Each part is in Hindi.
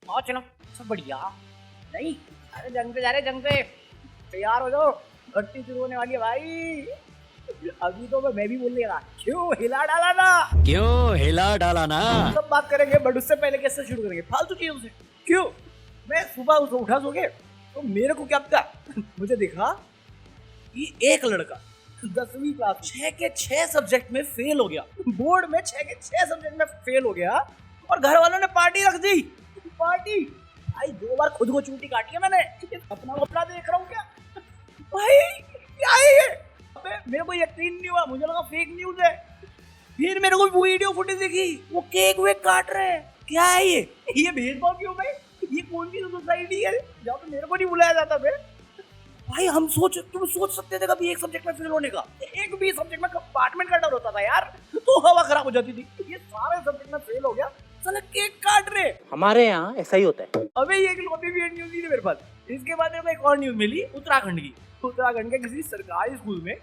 और चलो सब बढ़िया। नहीं अरे जंग पे जा रहे, जंग पे तैयार हो जाओ, भर्ती शुरू होने वाली है भाई। अभी तो मैं भी बोल रहा क्यों हिला डाला ना, क्यों हिला डाला ना। सब बात करेंगे बट उससे पहले कैसे शुरू करेंगे फालतू चीजों से। क्यों मैं सुबह उठा सो के तो मेरे को क्या पता मुझे दिखा कि एक लड़का 10वीं क्लास 6 के 6 सब्जेक्ट में फेल हो गया, बोर्ड में 6 के 6 सब्जेक्ट में फेल हो गया और घर वालों ने पार्टी रख दी। पार्टी भाई 2 बार खुद को चूटी काटी है मैंने, अपना देख रहा हूँ क्या भाई, क्या है ये? मेरे को यकीन नहीं हुआ, मुझे लगा फेक न्यूज है। फिर मेरे को वीडियो फुटेज दिखी, वो केक वेक काट रहे हैं। क्या है ये भेदभाव क्यों भाई? ये कौन सी सोसाइटी है जहाँ पे मेरे को नहीं बुलाया जाता भाई? तुम सोच सकते थे कभी एक सब्जेक्ट में फेल होने का? एक भी सब्जेक्ट में कंपार्टमेंट का डर होता था यार, तो हवा खराब हो जाती थी। ये सारे सब्जेक्ट में फेल हो गया, साला केक काट रहे। हमारे यहाँ ऐसा ही होता है। अबे ये एक न्यूज नहीं थी मेरे पास। इसके बाद मेरे को एक और न्यूज मिली उत्तराखंड की। उत्तराखंड के किसी सरकारी स्कूल में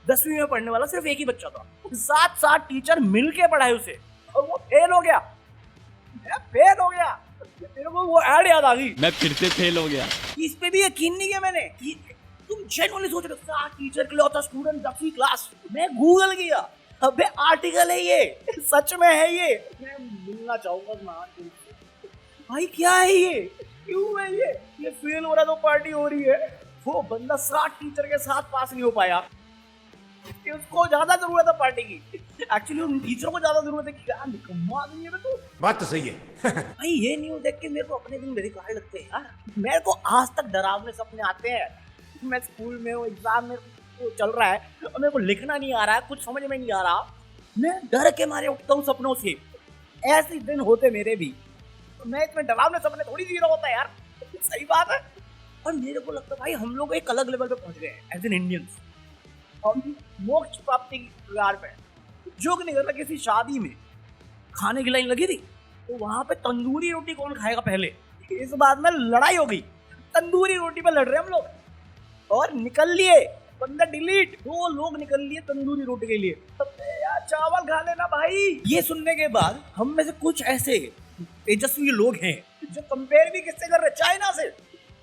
10वीं में पढ़ने वाला सिर्फ एक ही बच्चा था, 7 टीचर मिल के पढ़ाए उसे और वो फेल हो गया। मेरे को वो ऐड याद आ गई, मैं फिर से फेल हो गया। इस पे भी यकीन नहीं किया मैंने कि तुम जेन्युइनली सोच रहे हो 7 टीचर के लिए होता स्टूडेंट 10वीं क्लास। मैं गूगल किया, अबे आर्टिकल है ये, सच में है ये। मैं मिलना चाहूंगा भाई, क्या है ये, क्यों है ये फेल हो रहा है तो पार्टी हो रही है। वो बंदा 7 टीचर के साथ पास नहीं हो पाया कि उसको ज्यादा जरूरत है पार्टी की। एक्चुअली उन टीचरों को ज्यादा जरूरत है। क्या निकम्मा आदमी है तू। बात तो सही है। भाई ये न्यूज़ देख के मेरे को अपने दिन मेरे काहे लगते हैं यार। मेरे को आज तक डरावने सपने आते हैं। मैं स्कूल में हूँ, एग्जाम में चल रहा है और मेरे को लिखना नहीं आ रहा है, कुछ समझ में नहीं आ रहा, मैं डर के मारे उठता हूँ सपनों से। ऐसे दिन होते मेरे भी, तो मैं इतने डरावने सपने थोड़ी जी रहा होता है यार। सही बात है। और मेरे को लगता है भाई हम लोग एक अलग लेवल पे पहुंच गए हैं एज एन इंडियंस। हम मोक्ष प्राप्ति की कगार पे। जो कि नहीं करता, किसी शादी में खाने की लाइन लगी थी तो वहां पे तंदूरी रोटी कौन खाएगा पहले, इस बात में लड़ाई हो गई। तंदूरी रोटी पे लड़ रहे हम लोग और निकल लिए बंदा डिलीट। 2 लोग निकल लिए तंदूरी रोटी के लिए। यार चावल खा लेना भाई। ये सुनने के बाद हम में से कुछ ऐसे तेजस्वी लोग हैं जो कंपेयर भी किससे कर रहे हैं, चाइना से।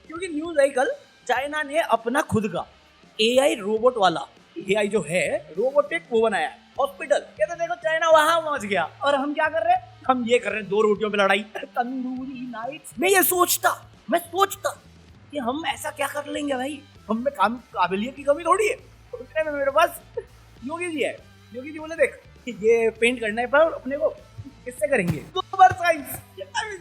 क्योंकि न्यूज आई कल, चाइना ने अपना खुद का एआई रोबोट वाला, एआई जो है रोबोटिक वो बनाया है हॉस्पिटल। कहते देखो चाइना वहां पहुंच गया और हम क्या कर रहे हैं, हम ये कर रहे हैं 2 रोटियों पे लड़ाई, तंदूरी नाइट्स। मैं सोचता कि हम ऐसा क्या कर लेंगे भाई, हम में काबिलियत की कमी थोड़ी है। उतने में मेरे पास योगी जी बोले देख ये पेंट करना है पर अपने को किससे करेंगे, 2 बार साइंस।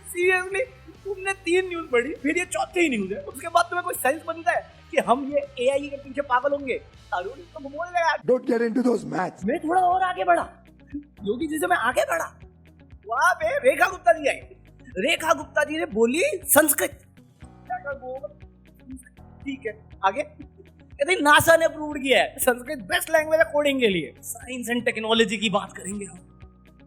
सीरियसली तुमने 3 न्यूज पढ़ी, फिर ये चौथी न्यूज है, उसके बाद तुम्हें कोई सेंस बनता है कि हम ये एआई के पीछे पागल होंगे? तो बोल रहे यार, Don't get into those maths. मैं थोड़ा और आगे बढ़ा, योगी जी से मैं आगे बढ़ा। वहां पे रेखा गुप्ता जी आई। रेखा गुप्ता जी ने बोली संस्कृत। ठीक है आगे, कहते नासा ने अप्रूव किया है संस्कृत बेस्ट लैंग्वेज है कोडिंग के लिए। साइंस एंड टेक्नोलॉजी की बात करेंगे हम।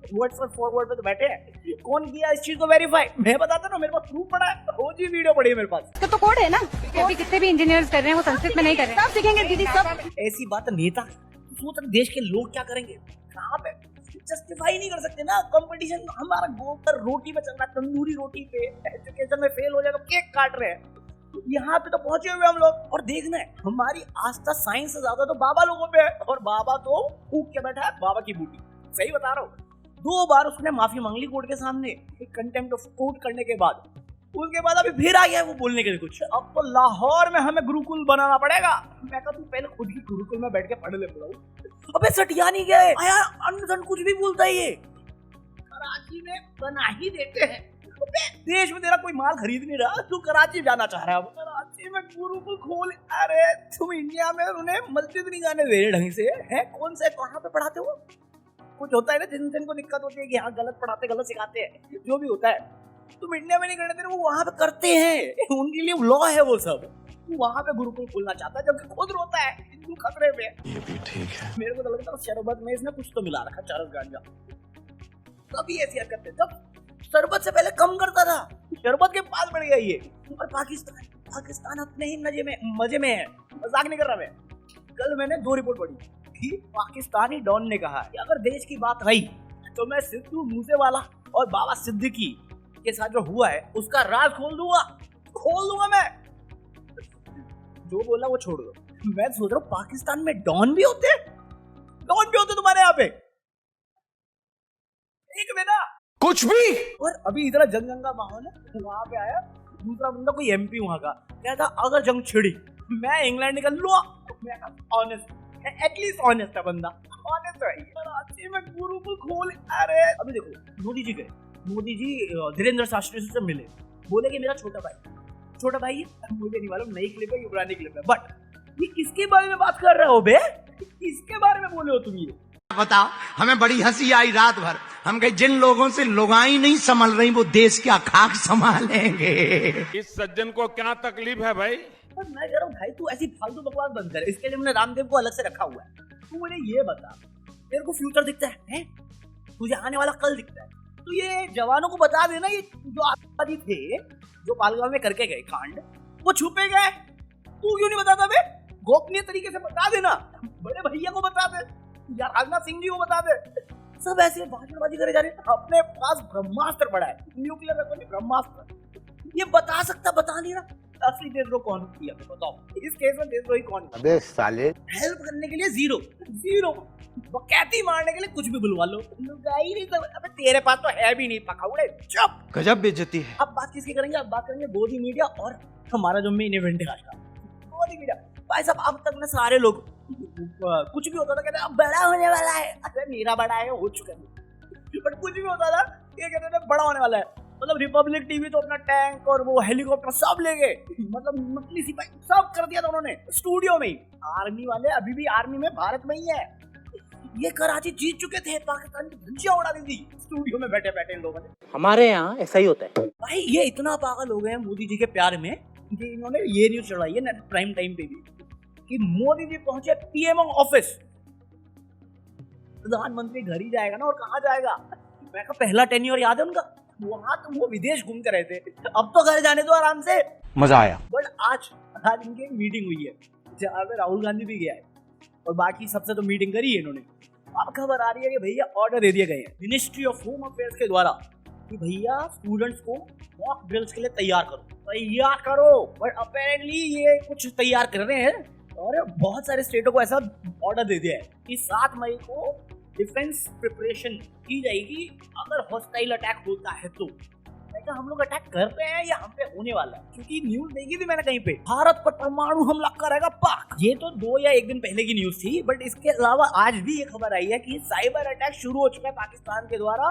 व्हाट्सएप फॉरवर्ड पे तो बैठे हैं, कौन किया इस चीज को वेरीफाई? मैं बताता ना, मेरे पास प्रूफ पड़ा है, रोजी वीडियो पड़ी है मेरे पास। तो कोड है ना, अभी जितने भी इंजीनियर्स कर रहे हैं वो संस्कृत में नहीं कर रहे हैं। सब सीखेंगे दीदी सब। ऐसी बात नेता सोच रहे देश के लोग क्या करेंगे, कहाँ पे जस्टिफाई नहीं कर सकते ना। कंपटीशन हमारा गोबर रोटी पे चल रहा है, तंदूरी रोटी पे। एजुकेशन में फेल हो जाए तो केक काट रहे हैं। यहाँ पे तो पहुंचे हुए हम लोग। और देखना है हमारी आस्था साइंस से ज्यादा तो बाबा लोगों पे है, और बाबा तो फूक के बैठा है, बाबा की बूटी। सही बता रहा हूँ। 2 बार उसने माफी मांग ली कोर्ट के सामने कंटेम्प्ट ऑफ कोर्ट करने के बाद। उसके बाद अभी फिर आ गया वो बोलने के लिए कुछ। अब तो लाहौर में हमें गुरुकुल बनाना पड़ेगा। मैं कहता हूँ पहले खुद ही गुरुकुल में बैठ के पढ़ ले पड़ा। अबे सटिया नहीं गए यार, अनसन कुछ भी बोलता है ये। कराची में बना ही देते हैं। देश में तेरा कोई माल खरीद नहीं रहा, तू कराची जाना चाह रहा है। कराची में गुरुकुल खोल, अरे तुम इंडिया में उन्हें मस्जिद नहीं जाने दे रहे ढंग से है। कौन से कहाँ पे पढ़ाते हो? कुछ होता है ना जिनको दिक्कत होती है कि हाँ गलत पढ़ाते, गलत सिखाते हैं, जो भी होता है। तुम इंडिया में नहीं करने दे रहे, वो वहां पे करते हैं, उनके लिए लॉ है वो सब। तू वहां पे गुरुकुल खोलना चाहता है जबकि खुद रोता है हिंदू खतरे में। ये भी ठीक है। मेरे को तो लगता है शरबत में इसने कुछ तो मिला रखा, चरस गांजा। तभी ऐसी हरकत है। जब शरबत से पहले कम करता था, शरबत के पास बढ़ गया ये। और पाकिस्तान अपने ही मजे में है। मजाक नहीं कर रहा मैं। कल मैंने 2 रिपोर्ट पढ़ी कि पाकिस्तानी डॉन ने कहा कि अगर देश की बात रही तो मैं सिद्धू मूसेवाला और बाबा सिद्दीकी के साथ जो हुआ है उसका राज खोल दूंगा मैं। जो बोला वो छोड़ दो। मैं सोच रहा हूँ पाकिस्तान में डॉन भी होते तुम्हारे यहाँ पे। एक बेटा कुछ भी। और अभी इतना जंग का माहौल है, वहां पे आया दूसरा बंदा कोई एमपी वहां का, कहता अगर जंग छिड़ी मैं इंग्लैंड निकल लूंगा। मैं ऑनेस्ट, एटलीस्ट ऑनेस्ट है बंदा, ऑनेस्ट है। कराची में गुरु को खोल। अरे अभी देखो मोदी जी धीरेन्द्र शास्त्री से मिले, बोले कि मेरा छोटा भाई है। मुझे नहीं मालूम नई क्लिप है या पुरानी क्लिप है, बट ये किसके बारे में बात कर रहे हो बे? किसके बारे में बोले हो तुम ये? बताओ, हमें बड़ी हंसी आई रात भर। हम कहे जिन लोगों से लुगाई नहीं संभल रही वो देश क्या खाक संभालेंगे। इस सज्जन को क्या तकलीफ है भाई? पर मैं कह रहा हूँ भाई तू ऐसी फालतू बकवास बंद कर। इसके लिए हमने रामदेव को अलग से रखा हुआ है। तू मुझे ये बता, तेरे को फ्यूचर दिखता है? तुझे आने वाला कल दिखता है? तो ये जवानों को बता देना, ये जो आतंकवादी थे जो पालगांव में करके गए कांड, वो छुपे गए। तू क्यों नहीं बताता बे? गोपनीय तरीके से बता देना, बड़े भैया को बता दे या राजनाथ सिंह जी को बता दे। सब ऐसे भाषणबाजी करे जा रहे हैं। अपने पास ब्रह्मास्त्र पड़ा है, न्यूक्लियर वेपन, ब्रह्मास्त्र। ये बता नहीं रहा असली देशद्रोह कौन किया? बताओ इस केस में देशद्रोही कौन? अबे साले, हेल्प करने के लिए जीरो, बकैती मारने के लिए कुछ भी बुलवा लो। लुगाई नहीं सब। अबे तेरे पास तो है भी नहीं पखाउड़े, चुप। गजब बेइज्जती है। अब बात किसकी करेंगे? अब बात करेंगे गोदी मीडिया और हमारा जो मेन इवेंट है आज का, गोदी मीडिया। भाई साहब अब तक में सारे लोग कुछ भी होता था कहते अब बड़ा होने वाला है। अरे मेरा बड़ा है, हो चुका है। बट कुछ भी होता था ये कहते थे बड़ा होने वाला है। मतलब रिपब्लिक टीवी तो अपना टैंक और वो हेलीकॉप्टर सब ले गए, मतलब नकली सिपाही सब कर दिया था उन्होंने स्टूडियो में ही। आर्मी वाले अभी भी आर्मी में भारत में ही है। ये कराची जीत चुके थे, पाकिस्तान की धज्जियां उड़ा दी थी स्टूडियो में बैठे बैठे लोगों ने। हमारे यहाँ ऐसा ही होता है भाई ये इतना पागल हो गए हैं मोदी जी के प्यार में कि इन्होंने ये न्यूज चढ़ाई है प्राइम टाइम पे भी कि मोदी जी पहुंचे पीएम ऑफिस। प्रधानमंत्री घर ही जाएगा ना, और कहाँ जाएगा? मैं का पहला टेन्योर याद है उनका, वहां तो वो विदेश घूमते रहे थे। अब तो घर जाने दो आराम से, मजा आया। बट आज इनकी मीटिंग हुई है जहाँ पे राहुल गांधी भी गया है और बाकी सबसे तो मीटिंग करी है इन्होंने। अब खबर आ रही है कि भैया ऑर्डर दे दिए गए हैं मिनिस्ट्री ऑफ होम अफेयर्स के द्वारा कि भैया स्टूडेंट्स को मॉक ड्रिल्स के लिए तैयार करो। बट अपेरेंटली ये कुछ तैयार कर रहे हैं और बहुत सारे स्टेटों को ऐसा ऑर्डर दे दिया है कि 7 मई को डिफेंस प्रिपरेशन की जाएगी अगर हॉस्टाइल अटैक होता है तो। हम लोग अटैक कर रहे हैं या हम पे होने वाला है? क्योंकि न्यूज देखी थी मैंने कहीं पे, भारत पर परमाणु हमला करेगा पाक। ये तो 2 या 1 दिन पहले की न्यूज थी, बट इसके अलावा आज भी ये खबर आई है कि साइबर अटैक शुरू हो चुका है पाकिस्तान के द्वारा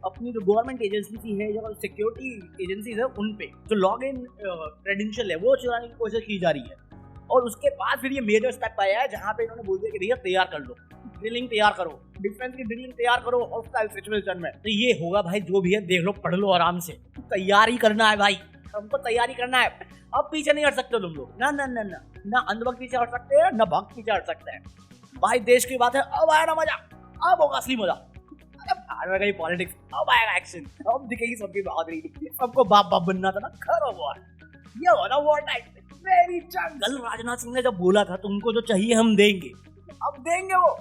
अपनी जो गवर्नमेंट एजेंसी है, जो सिक्योरिटी एजेंसीज है, उन पे जो लॉग इन क्रेडेंशियल है वो चुराने की कोशिश की जा रही है। और उसके बाद फिर ये मेजर स्टेप आया है जहाँ पे इन्होंने बोल दिया कि भैया तैयार कर लो, ड्रिलिंग तैयार करो, डिफेंस की ड्रिलिंग तैयार करो हॉस्टाइल सिचुएशन में। तो ये होगा भाई, जो भी है देख लो, पढ़ लो आराम से, तैयारी करना है भाई, हमको तैयारी करना है। अब पीछे नहीं हट सकते तुम लोग, ना ना ना ना ना अंधभक्त पीछे हट सकते हैं, ना भक्त पीछे हट सकते हैं। भाई देश की बात है, अब आया ना मजा, अब होगा असली मजा। अरे गई पॉलिटिक्स, अब आएगा एक्शन, अब दिखेगी सबकी बहादुरी। सबको बाप बनना था ना, करो वॉर, ये हो ना वॉर टाइम। मेरी जंगल राजनाथ सिंह ने जब बोला था तुमको जो चाहिए हम देंगे, अब देंगे। वो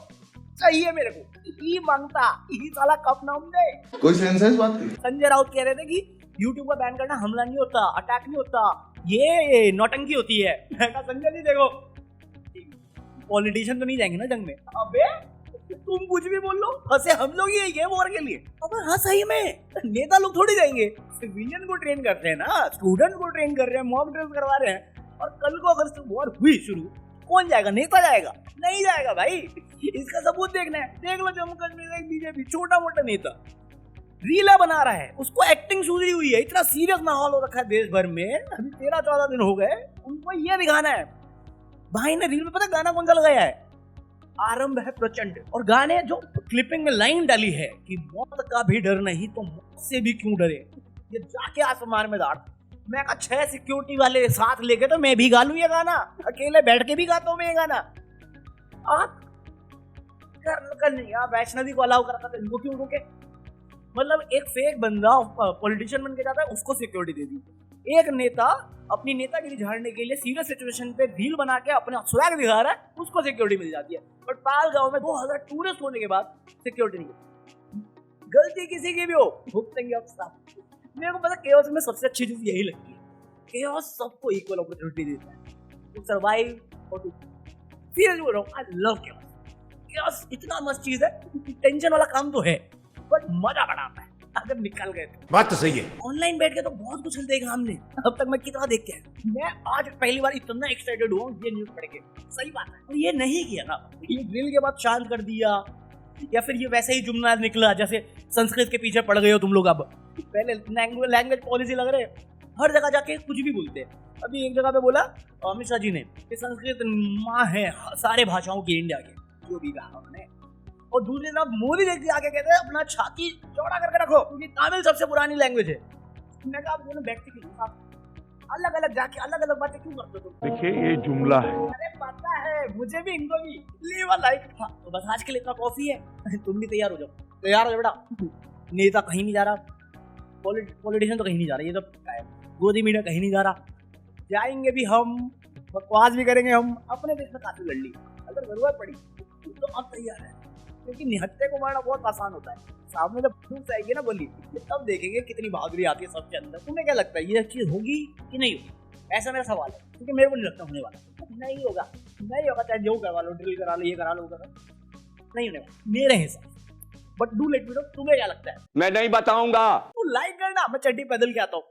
चाहिए मेरे को, ही मांगता ही साला कब नाम दे। कोई सेंस है इस बात की? संजय राउत कह रहे थे कि यूट्यूब पर बैन करना हमला नहीं होता, अटैक नहीं होता, ये नौटंकी होती है। मैं कहा संजय जी देखो, पॉलिटिशियन तो नहीं जाएंगे ना जंग में। अबे तुम कुछ भी बोल लो, फंसे हम लोग ही है वॉर के लिए। अबे हाँ सही में, नेता लोग थोड़ी जाएंगे, सिविलियन को ट्रेन करते हैं ना, स्टूडेंट को ट्रेन कर रहे हैं, मॉक ड्रिल करवा रहे हैं। और कल को अगर वॉर हुई शुरू, कौन जाएगा? नेता जाएगा? नहीं जाएगा भाई। इसका सबूत देखना है, देख लो जम्मू कश्मीर में बीजेपी छोटा मोटा नेता रीला बना रहा है, उसको एक्टिंग सुधरी हुई है। इतना सीरियस माहौल हो रखा है देश भर में, अभी 13-14 दिन हो गए, उनको ये दिखाना है। भाई ने रील में पता गाना कौन सा लगाया है? आरंभ है प्रचंड। और गाने जो क्लिपिंग में लाइन डाली है कि मौत का भी डर नहीं तो मौत से भी क्यों डरे, ये जाके आसमान में दाड़। मैं कहा 6 सिक्योरिटी वाले साथ लेके तो मैं भी गा लूं ये गाना, अकेले बैठ के भी गाता हूं मैं ये गाना। आप कर नहीं, आप वैष्णवी को अलाउ करता था, इनको क्यों रोके? मतलब एक फेक बंदा पॉलिटिशियन बन के जाता है, उसको सिक्योरिटी दे दी। एक नेता अपनी नेतागिरी झाड़ने के लिए सीरियस सिचुएशन पे रील बना के अपना स्वैग दिखा रहा है, उसको सिक्योरिटी मिल जाती है। बट पालगांव में 2000 टूरिस्ट होने के बाद सिक्योरिटी नहीं। गलती किसी की भी हो, भुगतेंगे अब साहब। मेरे को पता केओस में सबसे अच्छी चीज यही लगती है, केओस सबको इक्वल अपॉर्चुनिटी देता है टू सर्वाइव और to feel you know. I love chaos. Chaos इतना मस्त चीज है, टेंशन वाला काम तो है बट मजा बड़ा आता है अगर निकल गए तो। बात तो सही है। ऑनलाइन बैठ के तो बहुत कुछ देखा हमने, अब तक मैं कितना देख के आया। मैं आज पहली बार इतना एक्साइटेड हुआ ये न्यूज पढ़ के। सही बात है, और ये नहीं किया ना, ये ड्रिल के बाद शांत कर दिया, या फिर ये वैसे ही जुमला निकला जैसे संस्कृत के पीछे पड़ गए हो तुम लोग। अब पहले लैंग्वेज पॉलिसी लग रहे, हर जगह जाके कुछ भी बोलते हैं। अभी एक जगह पे बोला अमित शाह जी ने कि संस्कृत माँ है सारे भाषाओं की, इंडिया के, जो भी कहा उन्होंने। और दूसरी तरफ मोदी जी आके कहते हैं अपना छाती चौड़ा करके रखो क्योंकि तमिल सबसे पुरानी लैंग्वेज है। मैं कहा दोनों व्यक्ति की अलग अलग जाके अलग अलग बातें क्यों करते हो तुम? देखिए ये जुमला है। अरे पता है मुझे भी, इनको भी लीव अ लाइक। हाँ तो बस आज के लिए इतना कॉफी है, तुम भी तैयार हो जाओ। तैयार हो जाओ बेटा। नेता कहीं नहीं जा रहा, पॉलिटिशियन तो कहीं नहीं जा रहा, ये तो गोदी मीडिया कहीं नहीं जा रहा। जाएंगे भी हम, बकवास भी करेंगे हम, अपने देश में काफी लड़ ली, अगर जरूरत पड़ी तो अब तैयार है। क्योंकि निहत्थे को मारना बहुत आसान होता है, सामने जब धूप आएगी ना बोली तब देखेंगे कितनी बहादुरी आती है सबके अंदर। तुम्हें क्या लगता है ये चीज होगी कि नहीं होगी? ऐसा मेरा सवाल है, क्योंकि मेरे को नहीं लगता होने वाला। नहीं होगा, नहीं होगा, चाहे जो करवा लो, ड्रिल करा लो, ये करा लो, वो करा लो, नहीं होने वाला मेरे हिसाब से। But do let me know तुम्हें क्या लगता है। मैं नहीं बताऊंगा। तू लाइक करना, मैं चड्डी पैदल के आता हूँ।